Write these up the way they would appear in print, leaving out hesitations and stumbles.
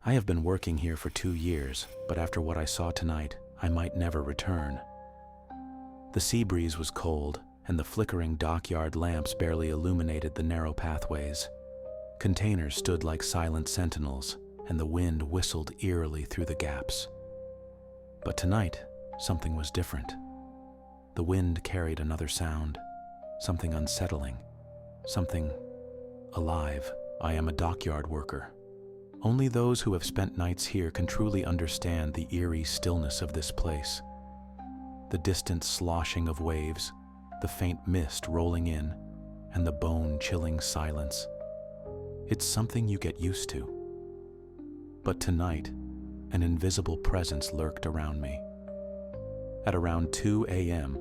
I have been working here for 2 years, but after what I saw tonight, I might never return. The sea breeze was cold, and the flickering dockyard lamps barely illuminated the narrow pathways. Containers stood like silent sentinels, and the wind whistled eerily through the gaps. But tonight, something was different. The wind carried another sound, something unsettling, something alive. I am a dockyard worker. Only those who have spent nights here can truly understand the eerie stillness of this place. The distant sloshing of waves, the faint mist rolling in, and the bone-chilling silence. It's something you get used to. But tonight, an invisible presence lurked around me. At around 2 a.m.,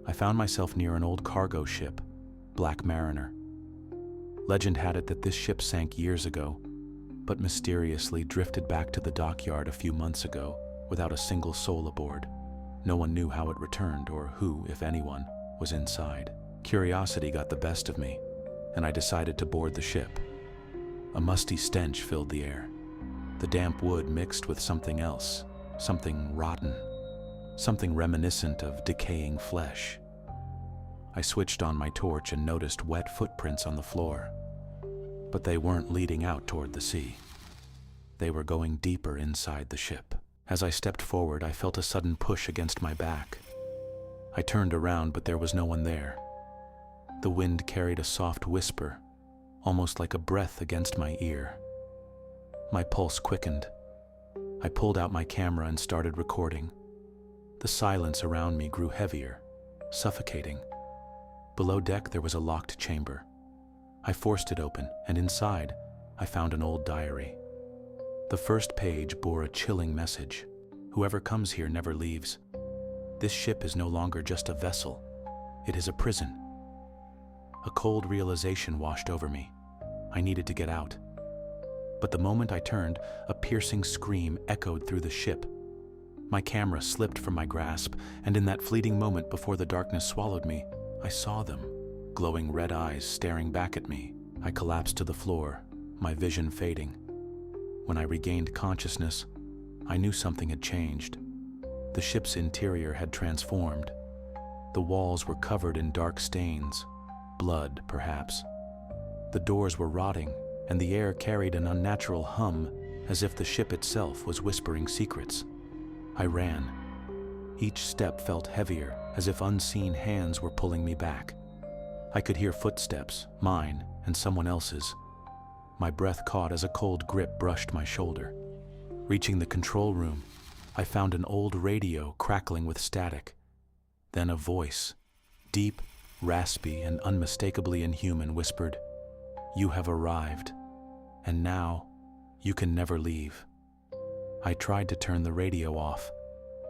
I found myself near an old cargo ship, Black Mariner. Legend had it that this ship sank years ago, but mysteriously drifted back to the dockyard a few months ago without a single soul aboard. No one knew how it returned or who, if anyone, was inside. Curiosity got the best of me, and I decided to board the ship. A musty stench filled the air. The damp wood mixed with something else, something rotten, something reminiscent of decaying flesh. I switched on my torch and noticed wet footprints on the floor. But they weren't leading out toward the sea. They were going deeper inside the ship. As I stepped forward, I felt a sudden push against my back. I turned around, but there was no one there. The wind carried a soft whisper, almost like a breath against my ear. My pulse quickened. I pulled out my camera and started recording. The silence around me grew heavier, suffocating. Below deck, there was a locked chamber. I forced it open, and inside, I found an old diary. The first page bore a chilling message. Whoever comes here never leaves. This ship is no longer just a vessel. It is a prison. A cold realization washed over me. I needed to get out. But the moment I turned, a piercing scream echoed through the ship. My camera slipped from my grasp, and in that fleeting moment before the darkness swallowed me, I saw them. Glowing red eyes staring back at me. I collapsed to the floor, my vision fading. When I regained consciousness, I knew something had changed. The ship's interior had transformed. The walls were covered in dark stains, blood perhaps. The doors were rotting, and the air carried an unnatural hum, as if the ship itself was whispering secrets. I ran. Each step felt heavier, as if unseen hands were pulling me back. I could hear footsteps, mine and someone else's. My breath caught as a cold grip brushed my shoulder. Reaching the control room, I found an old radio crackling with static. Then a voice, deep, raspy, and unmistakably inhuman, whispered, "You have arrived, and now you can never leave." I tried to turn the radio off,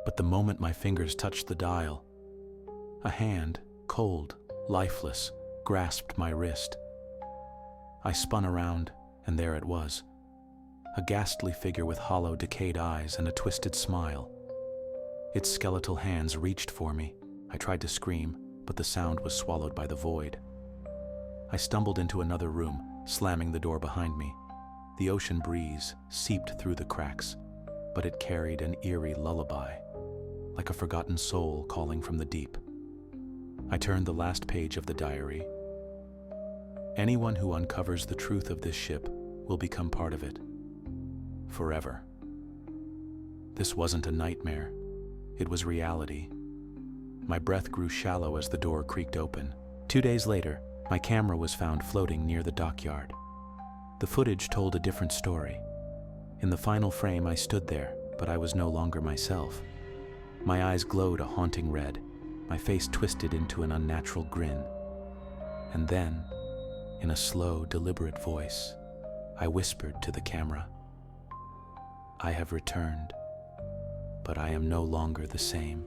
but the moment my fingers touched the dial, a hand, cold, lifeless, grasped my wrist. I spun around, and there it was. A ghastly figure with hollow, decayed eyes and a twisted smile. Its skeletal hands reached for me. I tried to scream, but the sound was swallowed by the void. I stumbled into another room, slamming the door behind me. The ocean breeze seeped through the cracks, but it carried an eerie lullaby, like a forgotten soul calling from the deep. I turned the last page of the diary. Anyone who uncovers the truth of this ship will become part of it. Forever. This wasn't a nightmare. It was reality. My breath grew shallow as the door creaked open. 2 days later, my camera was found floating near the dockyard. The footage told a different story. In the final frame, I stood there, but I was no longer myself. My eyes glowed a haunting red. My face twisted into an unnatural grin. And then, in a slow, deliberate voice, I whispered to the camera, "I have returned, but I am no longer the same."